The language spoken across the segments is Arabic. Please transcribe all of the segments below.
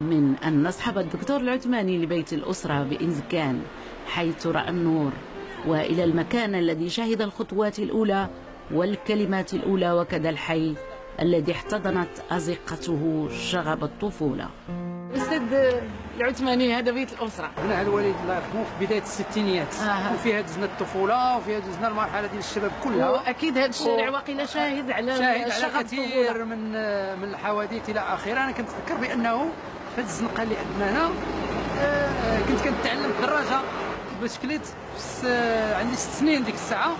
من أن نصحب الدكتور العثماني لبيت الأسرة بإنزكان حيث رأى النور، وإلى المكان الذي شهد الخطوات الأولى والكلمات الأولى، وكذا الحي الذي احتضنت أزقته شغب الطفولة. أستاذ العثماني، هذا بيت الأسرة. بناها الوالد الله يرحمه في بداية الستينيات، وفيها دزنا الطفولة وفيها دزنا المرحلة ديال الشباب كلها. وأكيد هذا الشارع واقيلا شاهد على كثير من الحوادث إلى آخره. أنا كنتذكر بأنه في هذه الزنقة اللي عندنا هنا كنت كنتعلم الدراجة بسكليت، عندي 6 سنين ديك الساعة،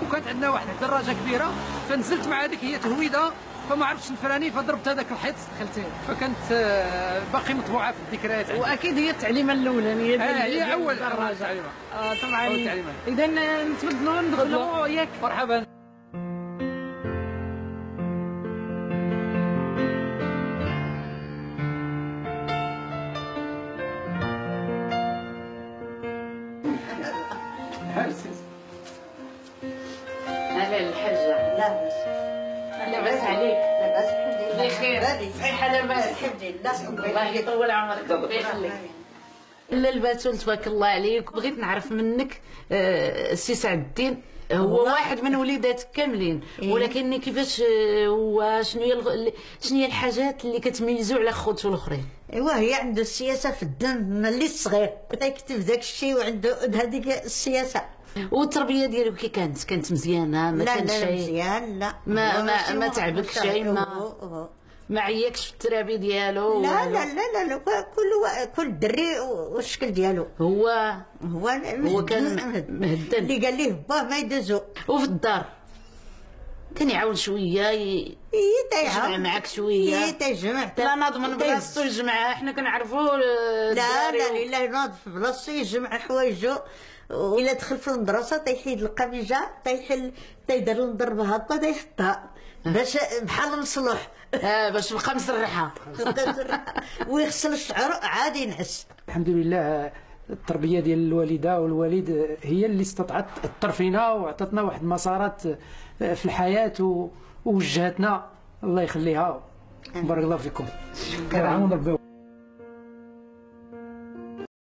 وكانت عندنا واحد الدراجة كبيرة، فنزلت مع هذيك هي تهويدة، فما عرفتش نفراني فضربت هذاك الحيط خلتيه، فكانت باقي مطبوعه في الذكريات عندي. واكيد هي التعليمه الاولانيه ديال هي اول تعليمه. طبعا. اذا نتبدلوا ندخلوا ياك. مرحبا. هلا الحاجه. لاباس عليك؟ لاباس الحمد لله. بخير. صحيحه لاباس الحمد لله. الله يطول عمرك. ربي يخليك. لا الباتول تبارك الله عليك. بغيت نعرف منك السي سعد الدين هو واحد من وليداتك كاملين، ولكن كيفاش وشنو هي الحاجات اللي كتميزوا على خوتو الاخرين؟ ايوا هي عنده السياسه في الدم من اللي صغير، كيكتب داك الشيء وعنده هذيك السياسه. والتربيه ديالو كي كانت مزيانه؟ ما كانش لا مزيان. لا ما تعبكش شي؟ ما عياكش في الترابي ديالو؟ لا لا لا لا، كل دري والشكل ديالو. هو كان مهدن اللي قال ليه باه ما يدزو. وفي الدار كان يعاون شويه يجمع معاك شويه؟ تيجمع. لا ناضمن بلاصتو يجمعها، حنا كنعرفوا. لا ناض في بلاصتو يجمع حوايجو، وإلا دخل في المدرسة تيحيد القميجة تيدير الضرب هكا تيحطها باش بحال المصلوح باش بقى مسرحة ويغسل الشعر عادي ينعس. الحمد لله التربية ديال الوالدة والوالد هي اللي استطاعت تأثر فينا وعطاتنا واحد المسارات في الحياة ووجهتنا، الله يخليها. بارك الله فيكم.